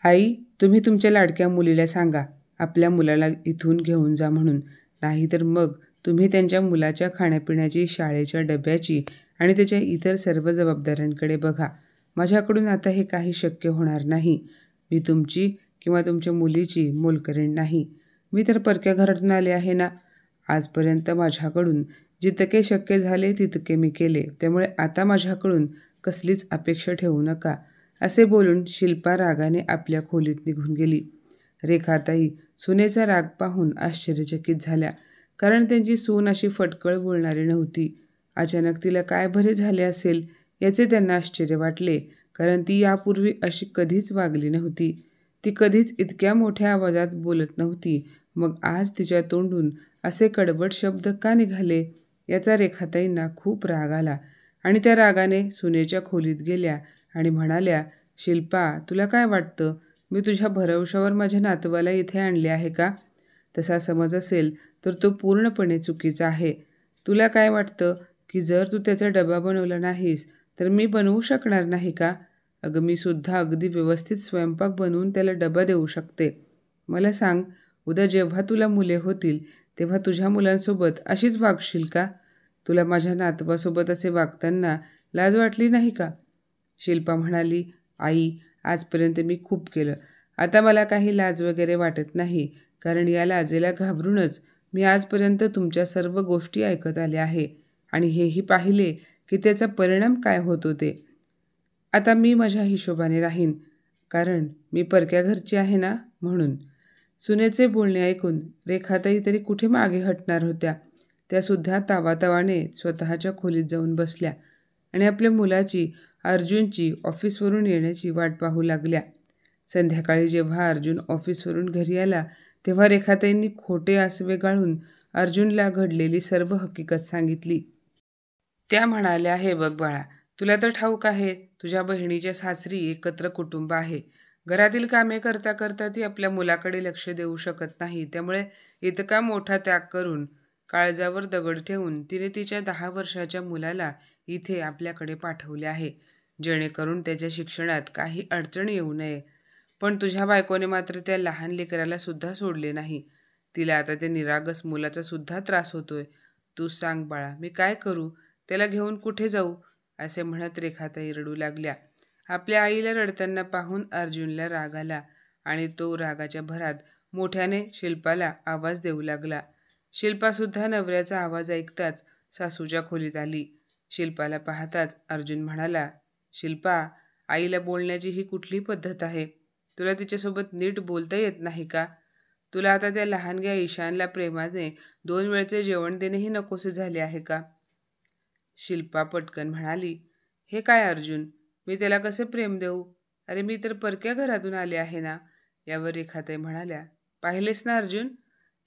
आई, तुम्ही तुमच्या लाडक्या मुलीला सांगा आपल्या मुलाला इथून घेऊन जा म्हणून. नाहीतर मग तुम्ही त्यांच्या मुलाच्या खाण्यापिण्याची, शाळेच्या डब्याची आणि त्याच्या इतर सर्व जबाबदाऱ्यांकडे बघा. माझ्याकडून आता हे काही शक्य होणार नाही. मी तुमची किंवा तुमच्या मुलीची मोलकरीण नाही. मी तर परक्या घरातून आले आहे ना. आजपर्यंत माझ्याकडून जितके शक्य झाले तितके मी केले. त्यामुळे आता माझ्याकडून कसलीच अपेक्षा ठेवू नका. असे बोलून शिल्पा रागाने आपल्या खोलीत निघून गेली. रेखाताई सुनेचा राग पाहून आश्चर्यचकित झाल्या. कारण त्यांची सून अशी फटकळ बोलणारी नव्हती. अचानक तिला काय बरे झाले असेल याचे त्यांना आश्चर्य वाटले. कारण ती यापूर्वी अशी कधीच वागली नव्हती. ती कधीच इतक्या मोठ्या आवाजात बोलत नव्हती. मग आज तिच्या तोंडून असे कडवट शब्द का निघाले याचा रेखाताईंना खूप राग आला आणि त्या रागाने सुनेच्या खोलीत गेल्या आणि म्हणाल्या, शिल्पा, तुला काय वाटतं? मी तुझ्या भरवशावर माझ्या नातवाला इथे आणले आहे का? तसा समज असेल तर तो पूर्णपणे चुकीचा आहे. तुला काय वाटतं की जर तू त्याचा डबा बनवला नाहीस तर मी बनवू शकणार नाही का? अगं, मी सुद्धा अगदी व्यवस्थित स्वयंपाक बनवून त्याला डबा देऊ शकते. मला सांग, उद्या जेव्हा तुला मुले होतील तेव्हा तुझ्या मुलांसोबत अशीच वागशील का? तुला माझ्या नातवासोबत असे वागताना लाज वाटली नाही का? शिल्पा म्हणाली, आई, आजपर्यंत मी खूप केलं. आता मला काही लाज वगैरे वाटत नाही. कारण या लाजेला घाबरूनच मी आजपर्यंत तुमच्या सर्व गोष्टी ऐकत आले आहे आणि हेही पाहिले की त्याचा परिणाम काय होतो ते. आता मी माझ्या हिशोबाने राहीन. कारण मी परक्या घरची आहे ना, म्हणून. सुनेचे बोलणे ऐकून रेखाताई तरी कुठे मागे हटणार होत्या. त्यासुद्धा तावातावाने स्वतःच्या खोलीत जाऊन बसल्या आणि आपल्या मुलाची, अर्जुनची ऑफिसवरून येण्याची वाट पाहू लागल्या. संध्याकाळी जेव्हा अर्जुन ऑफिसवरून घरी आला तेव्हा रेखाताईंनी खोटे आसवे गाळून अर्जुनला घडलेली सर्व हकीकत सांगितली. त्या म्हणाल्या, हे बघ बाळा, तुला तर ठाऊक आहे तुझ्या बहिणीच्या सासरी एकत्र कुटुंब आहे. घरातील कामे करता करता ती आपल्या मुलाकडे लक्ष देऊ शकत नाही. त्यामुळे इतका मोठा त्याग करून, काळजावर दगड ठेवून तिने तिच्या 10 वर्षाच्या मुलाला इथे आपल्याकडे पाठवले आहे, जेणेकरून त्याच्या शिक्षणात काही अडचण येऊ नये. पण तुझ्या बायकोने मात्र त्या लहान लेकराला सुद्धा सोडले नाही. तिला आता त्या निरागस मुलाचा सुद्धा त्रास होतोय. तू सांग बाळा, मी काय करू? त्याला घेऊन कुठे जाऊ? असे म्हणत रेखाताई रडू लागल्या. आपल्या आईला रडताना पाहून अर्जुनला राग आला आणि तो रागाच्या भरात मोठ्याने शिल्पाला आवाज देऊ लागला. शिल्पासुद्धा नवऱ्याचा आवाज ऐकताच सासूच्या खोलीत आली. शिल्पाला पाहताच अर्जुन म्हणाला, शिल्पा, आईला बोलण्याची ही कुठली पद्धत आहे? तुला तिच्यासोबत नीट बोलता येत नाही का? तुला आता त्या लहानग्या ईशानला प्रेमाने 2 वेळचे जेवण देणेही नकोसे झाले आहे का? शिल्पा पटकन म्हणाली, हे काय अर्जुन, मी त्याला कसे प्रेम देऊ? अरे, मी तर परक्या घरातून आले आहे ना. यावर रेखाताई म्हणाल्या, पाहिलेस ना अर्जुन,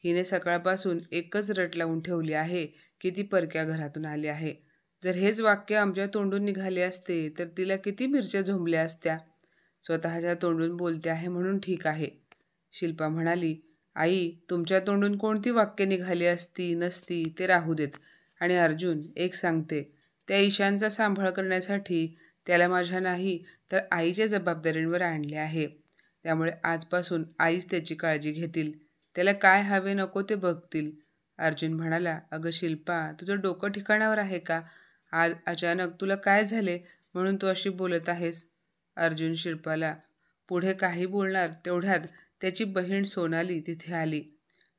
हिने सकाळपासून एकच रट लावून ठेवली आहे की ती परक्या घरातून आली आहे. जर हेच वाक्य आमच्या तोंडून निघाले असते तर तिला किती मिरच्या झोंबल्या असत्या. स्वतःच्या तोंडून बोलते आहे म्हणून ठीक आहे. शिल्पा म्हणाली, आई, तुमच्या तोंडून कोणती वाक्य निघाली असती नसती ते राहू देत. आणि अर्जुन, एक सांगते, त्या ईशानचा सांभाळ करण्यासाठी त्याला माझ्या नाही तर आईच्या जबाबदारीवर आणले आहे. त्यामुळे आजपासून आईच त्याची काळजी घेतील. त्याला काय हवे नको ते बघतील. अर्जुन म्हणाला, अगं शिल्पा, तुझं डोकं ठिकाणावर आहे का? आज अचानक तुला काय झाले म्हणून तू अशी बोलत आहेस? अर्जुन शिल्पाला पुढे काही बोलणार तेवढ्यात त्याची बहीण सोनाली तिथे आली.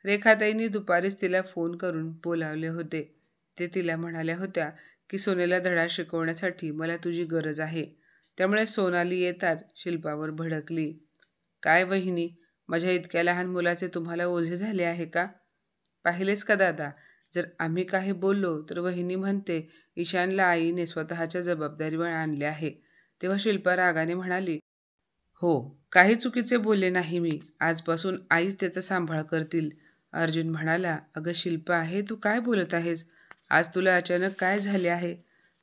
रेखाताईंनी दुपारीच तिला फोन करून बोलावले होते. ते तिला म्हणाल्या होत्या की सोनेला धडा शिकवण्यासाठी मला तुझी गरज आहे. त्यामुळे सोनाली येताच शिल्पावर भडकली. काय वहिनी, माझ्या इतक्या लहान मुलाचे तुम्हाला ओझे झाले आहे का? पाहिलेस का दादा, जर आम्ही काही बोललो तर वहिनी म्हणते ईशानला आईने स्वतःच्या जबाबदारीवर आणले आहे. तेव्हा शिल्पा रागाने म्हणाली, हो, काही चुकीचे बोलले नाही मी. आजपासून आईच त्याचा सांभाळ करतील. अर्जुन म्हणाला, अगं शिल्पा, हे तू काय बोलत आहेस? आज तुला अचानक काय झाले आहे?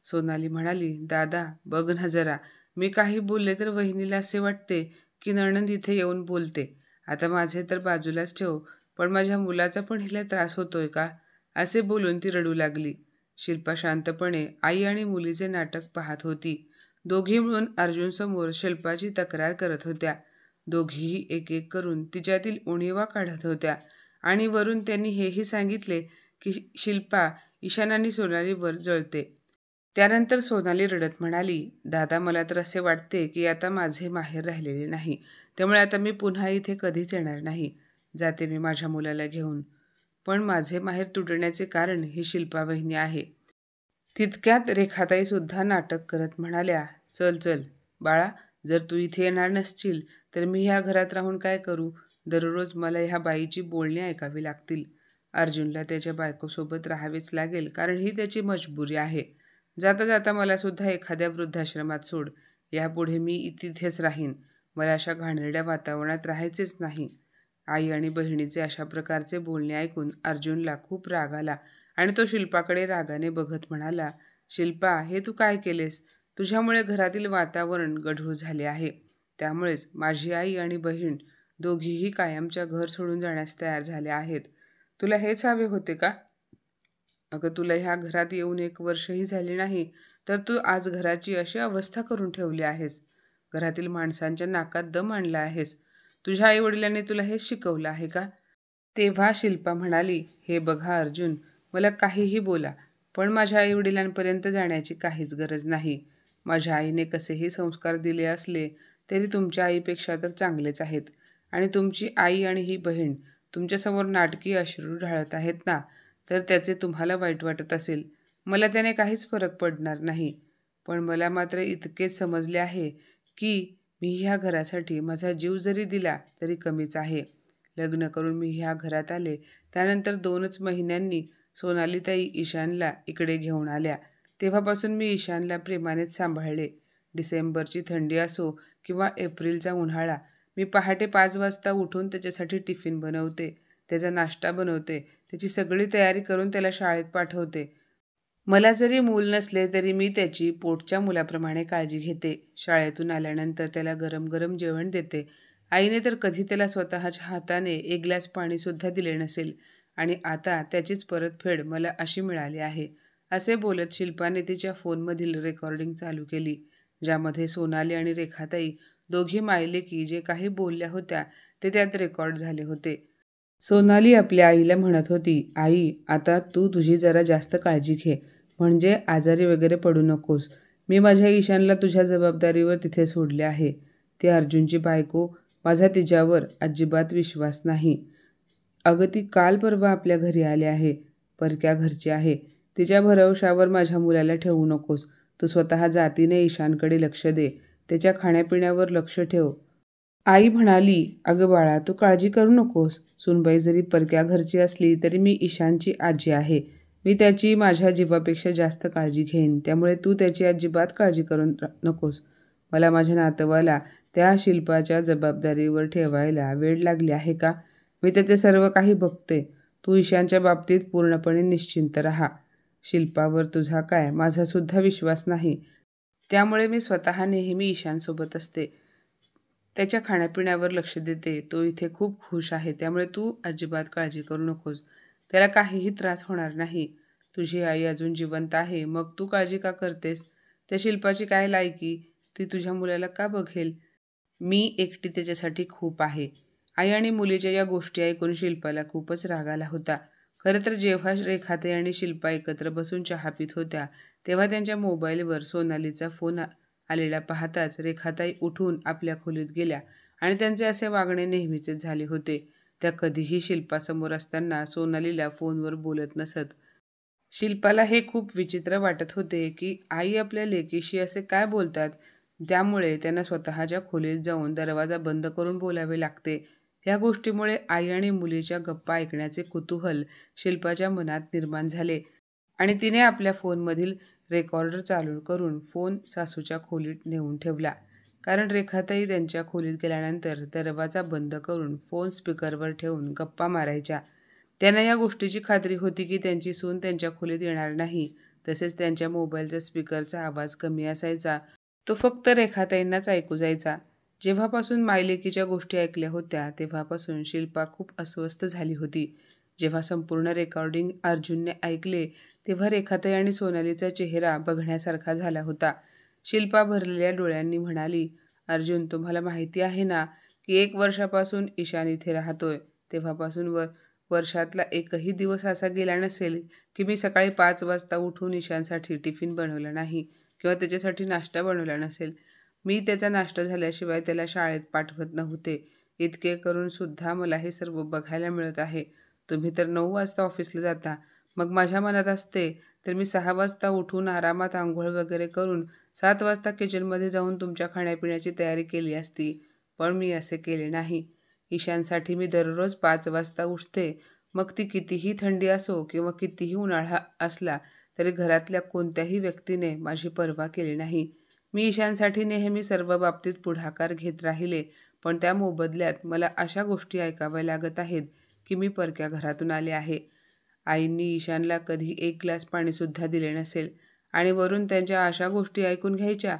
सोनाली म्हणाली, दादा बघ ना जरा, मी काही बोलले तर वहिनीला असे वाटते की नणंद इथे येऊन बोलते. आता माझे तर बाजूलाच ठेव, पण माझ्या मुलाचा पण हिला त्रास होतोय का? असे बोलून ती रडू लागली. शिल्पा शांतपणे आई आणि मुलीचे नाटक पाहत होती. दोघी मिळून अर्जुनसमोर शिल्पाची तक्रार करत होत्या. दोघीही एक एक करून तिच्यातील उणिवा काढत होत्या आणि वरून त्यांनी हेही सांगितले की शिल्पा ईशान आणि सोनालीवर जळते. त्यानंतर सोनाली रडत म्हणाली, दादा मला तर असे वाटते की आता माझे माहेर राहिलेले नाही, त्यामुळे आता मी पुन्हा इथे कधीच येणार नाही. जाते मी माझ्या मुलाला घेऊन. पण माझे माहेर तुटण्याचे कारण ही शिल्पा वहिनी आहे. तितक्यात रेखाताई सुद्धा नाटक करत म्हणाल्या, चल चल बाळा, जर तू इथे येणार नसशील तर मी ह्या घरात राहून काय करू? दररोज मला ह्या बाईची बोलणी ऐकावी लागतील. अर्जुनला त्याच्या बायकोसोबत राहावेच लागेल, कारण ही त्याची मजबुरी आहे. जाता जाता मला सुद्धा एखाद्या वृद्धाश्रमात सोड. यापुढे मी तिथेच राहीन. मला अशा घाणेरड्या वातावरणात राहायचेच नाही. आई आणि बहिणीचे अशा प्रकारचे बोलणे ऐकून अर्जुनला खूप राग आला आणि तो शिल्पाकडे रागाने बघत म्हणाला, शिल्पा, हे तू काय केलेस? तुझ्यामुळे घरातील वातावरण गढूळ झाले आहे. त्यामुळेच माझी आई आणि बहीण दोघीही कायमच्या घर सोडून जाण्यास तयार झाल्या आहेत. तुला हेच हवे होते का? अगं, तुला ह्या घरात येऊन 1 वर्षही झाली नाही, तर तू आज घराची अशी अवस्था करून ठेवली आहेस. घरातील माणसांच्या नाकात दम आणला आहेस. तुझ्या आईवडिलांनी तुला हेच शिकवलं आहे का? तेव्हा शिल्पा म्हणाली, हे बघा अर्जुन, मला काहीही बोला, पण माझ्या आईवडिलांपर्यंत जाण्याची काहीच गरज नाही. माझ्या आईने कसेही संस्कार दिले असले तरी तुमच्या आईपेक्षा तर चांगलेच आहेत. आणि तुमची आई आणि ही बहीण तुमच्यासमोर नाटकी अश्रू ढाळत आहेत ना, तर त्याचे तुम्हाला वाईट वाटत असेल. मला त्याने काहीच फरक पडणार नाही. पण मला मात्र इतकेच समजले आहे की मी ह्या घरासाठी माझा जीव जरी दिला तरी कमीच आहे. लग्न करून मी ह्या घरात आले त्यानंतर 2च महिन्यांनी सोनालीताई ईशानला इकडे घेऊन आल्या. तेव्हापासून मी ईशानला प्रेमानेच सांभाळले. डिसेंबरची थंडी असो किंवा एप्रिलचा उन्हाळा, मी पहाटे 5 वाजता उठून त्याच्यासाठी टिफिन बनवते, त्याचा नाश्ता बनवते, त्याची सगळी तयारी करून त्याला शाळेत पाठवते. मला जरी मूल नसले तरी मी त्याची पोटच्या मुलाप्रमाणे काळजी घेते. शाळेतून आल्यानंतर त्याला गरम गरम जेवण देते. आईने तर कधी त्याला स्वतःच्या हाताने 1 ग्लास पाणीसुद्धा दिले नसेल आणि आता त्याचीच परतफेड मला अशी मिळाली आहे. असे बोलत शिल्पाने तिच्या फोनमधील रेकॉर्डिंग चालू केली, ज्यामध्ये सोनाली आणि रेखाताई दोघी मायलेकी जे काही बोलल्या होत्या ते त्यात रेकॉर्ड झाले होते. सोनाली आपल्या आईला म्हणत होती, आई, आता तू तुझी जरा जास्त काळजी घे, म्हणजे आजारी वगैरे पडू नकोस. मी माझ्या ईशानला तुझ्या जबाबदारीवर तिथे सोडले आहे. ती अर्जुनची बायको, माझा तिच्यावर अजिबात विश्वास नाही. अगं, ती काल परवा आपल्या घरी आली आहे, परक्या घरची आहे. तिच्या भरवशावर माझ्या मुलाला ठेवू नकोस. तू स्वतः जातीने ईशानकडे लक्ष दे, त्याच्या खाण्यापिण्यावर लक्ष ठेव. आई म्हणाली, अगं बाळा, तू काळजी करू नकोस. सूनबाई जरी परक्या घरची असली तरी मी ईशानची आजी आहे. मी त्याची माझ्या जीवापेक्षा जास्त काळजी घेईन, त्यामुळे तू त्याची अजिबात काळजी करू नकोस. मला माझ्या नातवाला त्या शिल्पाच्या जबाबदारीवर ठेवायला वेळ लागली आहे का? मी त्याचे सर्व काही बघते. तू ईशानच्या बाबतीत पूर्णपणे निश्चिंत राहा. शिल्पावर तुझा काय, माझासुद्धा विश्वास नाही, त्यामुळे मी स्वतः नेहमी ईशानसोबत असते. त्याच्या खाण्यापिण्यावर लक्ष देते. तो इथे खूप खुश आहे, त्यामुळे तू अजिबात काळजी करू नकोस. त्याला काहीही त्रास होणार नाही. तुझी आई अजून जिवंत आहे, मग तू काळजी का करतेस? त्या शिल्पाची काय लायकी? ती तुझ्या मुलाला का बघेल? मी एकटी त्याच्यासाठी खूप आहे. आई आणि मुलीच्या या गोष्टी ऐकून शिल्पाला खूपच राग आला होता. खरं तर जेव्हा रेखाताई आणि शिल्पा एकत्र बसून चहा पित होत्या तेव्हा त्यांच्या मोबाईलवर सोनालीचा फोन आलेला पाहताच रेखाताई उठून आपल्या खोलीत गेल्या आणि त्यांचे असे वागणे नेहमीचेच झाले होते. त्या कधीही शिल्पासमोर असताना सोनालीला फोनवर बोलत नसत. शिल्पाला हे खूप विचित्र वाटत होते की आई आपल्या लेकीशी असे काय बोलतात. त्यामुळे त्यांना स्वतःच्या खोलीत जाऊन दरवाजा बंद करून बोलावे लागते. या गोष्टीमुळे आई आणि मुलीच्या गप्पा ऐकण्याचे कुतूहल शिल्पाच्या मनात निर्माण झाले आणि तिने आपल्या फोनमधील रेकॉर्डर चालू करून फोन सासूच्या खोलीत नेऊन ठेवला. कारण रेखाताई त्यांच्या खोलीत गेल्यानंतर दरवाजा बंद करून फोन स्पीकरवर ठेवून गप्पा मारायच्या. त्यांना या गोष्टीची खात्री होती की त्यांची सून त्यांच्या खोलीत येणार नाही. तसेच त्यांच्या मोबाईलचा स्पीकरचा आवाज कमी असायचा, तो फक्त रेखाताईंनाच ऐकू जायचा. जेव्हापासून मायलेकीच्या गोष्टी ऐकल्या होत्या तेव्हापासून शिल्पा खूप अस्वस्थ झाली होती. जेव्हा संपूर्ण रेकॉर्डिंग अर्जुनने ऐकले तेव्हा रेखाताई आणि सोनालीचा चेहरा बघण्यासारखा झाला होता. शिल्पा भरलेल्या डोळ्यांनी म्हणाली, अर्जुन, तुम्हाला माहिती आहे ना की 1 वर्षापासून ईशान इथे राहतोय तेव्हापासून वर्षातला एकही दिवस असा गेला नसेल की मी सकाळी 5 वाजता उठून ईशानसाठी टिफिन बनवला नाही किंवा त्याच्यासाठी नाश्ता बनवला नसेल. मी त्याचा नाश्ता झाल्याशिवाय त्याला शाळेत पाठवत नव्हते. इतके करून सुद्धा मला हे सर्व बघायला मिळत आहे. तुम्ही तर 9 वाजता ऑफिसला जाता. मग माझ्या मनात असते तर मी 6 वाजता उठून आरामात आंघोळ वगैरे करून 7 वाजता किचनमध्ये जाऊन तुमच्या खाण्यापिण्याची तयारी केली असती. पण मी असे केले नाही. ईशानसाठी मी दररोज 5 वाजता उठते. मग ती कितीही थंडी असो किंवा कितीही उन्हाळा असला तरी घरातल्या कोणत्याही व्यक्तीने माझी पर्वा केली नाही. मी ईशानसाठी नेहमी सर्व बाबतीत पुढाकार घेत राहिले. पण त्या मोबदल्यात मला अशा गोष्टी ऐकाव्या लागत आहेत की मी परक्या घरातून आले आहे. आईंनी ईशानला कधी 1 ग्लास पाणीसुद्धा दिले नसेल आणि वरून त्यांच्या अशा गोष्टी ऐकून घ्यायच्या.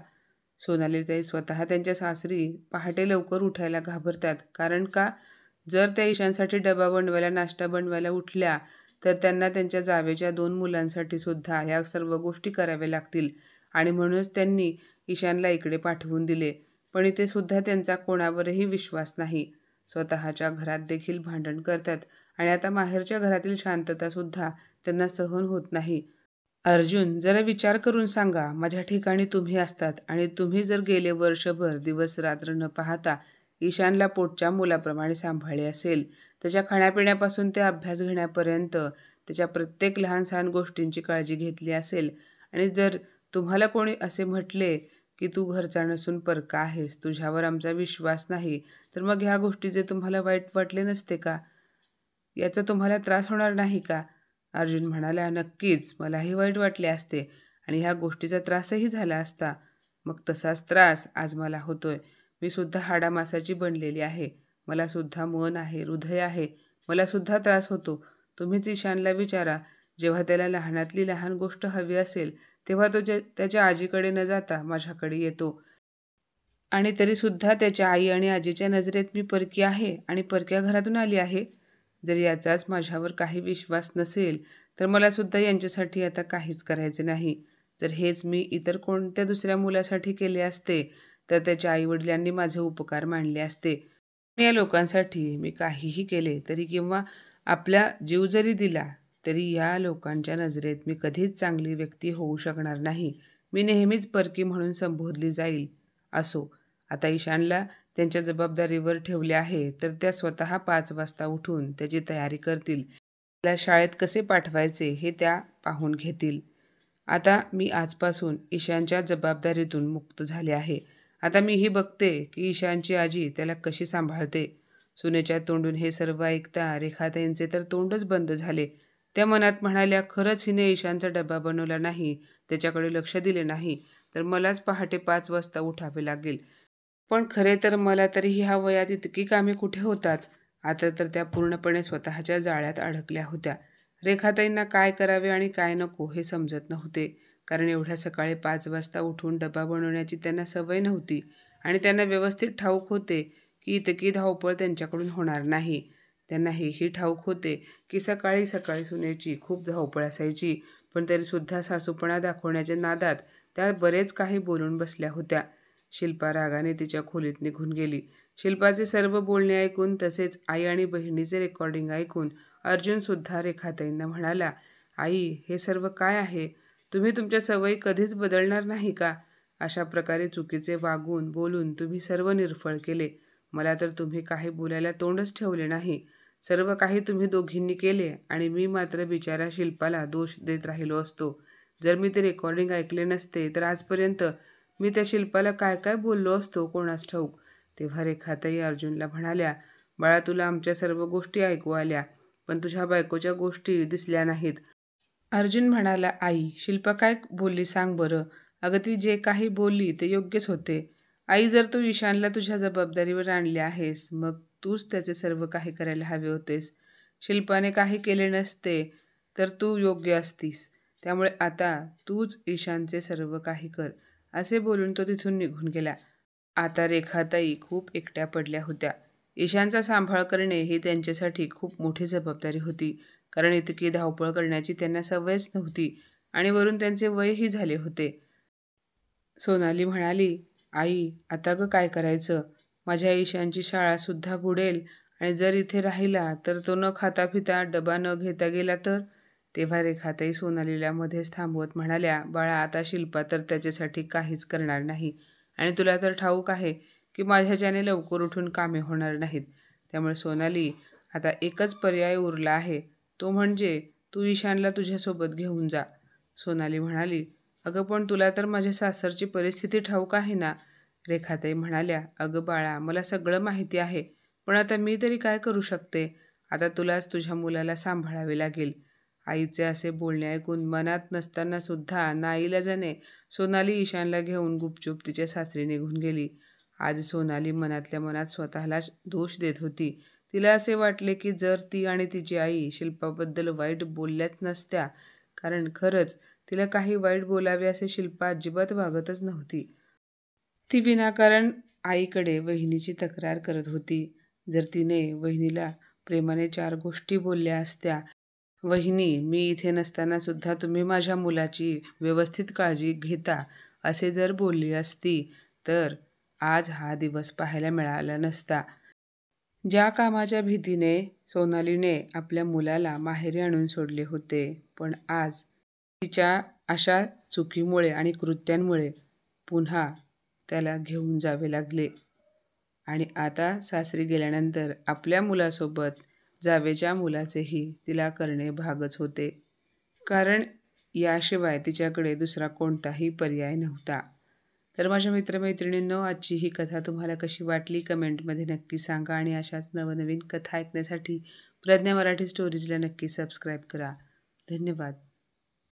सोनालीताई स्वतः त्यांच्या सासरी पहाटे लवकर उठायला घाबरतात. कारण का? जर त्या ईशानसाठी डबा बनवायला नाश्ता बनवायला उठल्या तर त्यांना त्यांच्या जावेच्या 2 मुलांसाठी सुद्धा ह्या सर्व गोष्टी कराव्या लागतील आणि म्हणूनच त्यांनी ईशानला इकडे पाठवून दिले. पण इथे सुद्धा त्यांचा कोणावरही विश्वास नाही. स्वतःच्या घरात देखील भांडण करतात आणि आता माहेरच्या घरातील शांततासुद्धा त्यांना सहन होत नाही. अर्जुन, जरा विचार करून सांगा. माझ्या ठिकाणी तुम्ही असतात आणि तुम्ही जर गेले वर्षभर दिवस रात्र न पाहता ईशानला पोटच्या मुलाप्रमाणे सांभाळले असेल, त्याच्या खाण्यापिण्यापासून ते अभ्यास घेण्यापर्यंत त्याच्या प्रत्येक लहान सहान गोष्टींची काळजी घेतली असेल आणि जर तुम्हाला कोणी असे म्हटले की तू घरचा नसून परका आहेस, तुझ्यावर आमचा विश्वास नाही, तर मग ह्या गोष्टीचे तुम्हाला वाईट वाटले नसते का? याचा तुम्हाला त्रास होणार नाही का? अर्जुन म्हणाला, नक्कीच मलाही वाईट वाटले असते आणि ह्या गोष्टीचा त्रासही झाला असता. मग तसाच त्रास आज मला होतोय. मी सुद्धा हाडामासाची बनलेली आहे. मला सुद्धा मन आहे, हृदय आहे. मला सुद्धा त्रास होतो. तुम्हीच ईशानला विचारा. जेव्हा त्याला लहानातली लहान गोष्ट हवी असेल तेव्हा तो त्याच्या आजीकडे न जाता माझ्याकडे येतो. आणि तरीसुद्धा त्याच्या आई आणि आजीच्या नजरेत मी परकी आहे आणि परक्या घरातून आली आहे. जर याचाच माझ्यावर काही विश्वास नसेल तर मला सुद्धा यांच्यासाठी आता काहीच करायचे नाही. जर हेच मी इतर कोणत्या दुसऱ्या मुलासाठी केले असते तर त्याच्या आईवडिलांनी माझे उपकार मानले असते. या लोकांसाठी मी काहीही केले तरी किंवा आपला जीव जरी दिला तरी या लोकांच्या नजरेत मी कधीच चांगली व्यक्ती होऊ शकणार नाही. मी नेहमीच परकी म्हणून संबोधली जाईल. असो, आता ईशानला त्यांच्या जबाबदारीवर ठेवले आहे तर त्या स्वतः 5 वाजता उठून त्याची तयारी करतील. त्याला शाळेत कसे पाठवायचे हे त्या पाहून घेतील. आता मी आजपासून ईशानच्या जबाबदारीतून मुक्त झाले आहे. आता मीही बघते की ईशानची आजी त्याला कशी सांभाळते. सुनेच्या तोंडून हे सर्व ऐकता रेखाताईंचे तर तोंडच बंद झाले. त्या मनात म्हणाल्या, खरंच हिने ईशानचा डबा बनवला नाही, त्याच्याकडे लक्ष दिले नाही तर मलाच पहाटे 5 वाजता उठावे लागेल. पण खरे तर मला तरी ह्या वयात इतकी कामे कुठे होतात. आता तर त्या पूर्णपणे स्वतःच्या जाळ्यात अडकल्या होत्या. रेखाताईंना काय करावे आणि काय नको हे समजत नव्हते. कारण एवढ्या सकाळी 5 वाजता उठून डबा बनवण्याची त्यांना सवय नव्हती आणि त्यांना व्यवस्थित ठाऊक होते की इतकी धावपळ त्यांच्याकडून होणार नाही. त्यांना हेही ठाऊक होते की सकाळी सकाळी सुनेची खूप धावपळ असायची. पण तरीसुद्धा सासूपणा दाखवण्याच्या नादात त्या बरेच काही बोलून बसल्या होत्या. शिल्पा रागाने तिच्या खोलीत निघून गेली. शिल्पाचे सर्व बोलणे ऐकून तसेच आई आणि बहिणीचे रेकॉर्डिंग ऐकून अर्जुनसुद्धा रेखाताईंना म्हणाला, आई, हे सर्व काय आहे? तुम्ही तुमच्या सवयी कधीच बदलणार नाही का? अशा प्रकारे चुकीचे वागून बोलून तुम्ही सर्व निर्फळ केले. मला तर तुम्ही काही बोलायला तोंडच ठेवले नाही. सर्व काही तुम्ही दोघींनी केले आणि मी मात्र बिचारा शिल्पाला दोष देत राहिलो असतो. जर मी ते रेकॉर्डिंग ऐकले नसते तर आजपर्यंत मी त्या शिल्पाला काय काय बोललो असतो कोणास ठाऊक. तेव्हा रेखाताई अर्जुनला म्हणाल्या, बाळा, तुला आमच्या सर्व गोष्टी ऐकू आल्या पण तुझ्या बायकोच्या गोष्टी दिसल्या नाहीत. अर्जुन म्हणाला, आई, शिल्पा काय बोलली सांग बरं. अगं ती जे काही बोलली ते योग्यच होते. आई, जर तू ईशानला तुझ्या जबाबदारीवर आणले आहेस मग तूच त्याचे सर्व काही करायला हवे होतेस. शिल्पाने काही केले नसते तर तू योग्य असतीस. त्यामुळे आता तूच ईशानचे सर्व काही कर. असे बोलून तो तिथून निघून गेला. आता रेखाताई खूप एकट्या पडल्या होत्या. ईशानचा सांभाळ करणे ही त्यांच्यासाठी खूप मोठी जबाबदारी होती. कारण इतकी धावपळ करण्याची त्यांना सवयच नव्हती आणि वरून त्यांचे वयही झाले होते. सोनाली म्हणाली, आई, आता गं काय करायचं? माझ्या ईशानची शाळासुद्धा बुडेल आणि जर इथे राहिला तर तो न खाता पिता डबा न घेता गेला तर. तेव्हा रेखाताई सोनालीला मध्येच थांबवत म्हणाल्या, बाळा आता शिल्पा तर त्याच्यासाठी काहीच करणार नाही आणि तुला तर ठाऊक आहे की माझ्याच्याने लवकर उठून कामे होणार नाहीत. त्यामुळे सोनाली आता एकच पर्याय उरला आहे, तो म्हणजे तू ईशानला तुझ्यासोबत घेऊन जा. सोनाली म्हणाली, अगं पण तुला तर माझ्या सासरची परिस्थिती ठाऊक आहे ना. रेखाताई म्हणाल्या, अगं बाळा मला सगळं माहिती आहे, पण आता मी तरी काय करू शकते. आता तुलाच तुझ्या मुलाला सांभाळावे लागेल. आईचे असे बोलणे ऐकून मनात नसताना सुद्धा नाईलाजाने सोनाली ईशानला घेऊन गुपचूप तिच्या सासरी निघून गेली. आज सोनाली मनातल्या मनात स्वतःलाच दोष देत होती. तिला असे वाटले की जर ती आणि तिची आई शिल्पाबद्दल वाईट बोलल्याच नसत्या, कारण खरंच तिला काही वाईट बोलावे असे शिल्पा अजिबात वागतच नव्हती. ती विनाकारण आईकडे वहिनीची तक्रार करत होती. जर तिने वहिनीला प्रेमाने 4 गोष्टी बोलल्या असत्या, वहिनी मी इथे नसताना सुद्धा तुम्ही माझ्या मुलाची व्यवस्थित काळजी घेता असे जर बोलली असती तर आज हा दिवस पाहायला मिळाला नसता. ज्या कामाच्या भीतीने सोनालीने आपल्या मुलाला माहेरी आणून सोडले होते, पण आज तिच्या अशा चुकीमुळे आणि कृत्यांमुळे पुन्हा त्याला घेऊन जावे लागले. आणि आता सासरी गेल्यानंतर आपल्या मुलासोबत जावेच्या मुलाचेही तिला करणे भागच होते, कारण याशिवाय तिच्याकडे दुसरा कोणताही पर्याय नव्हता. तर माझ्या मित्रमैत्रिणींनो, आजची ही कथा तुम्हाला कशी वाटली कमेंटमध्ये नक्की सांगा आणि अशाच नवनवीन कथा ऐकण्यासाठी प्रज्ञा मराठी स्टोरीजला नक्की सबस्क्राईब करा. धन्यवाद.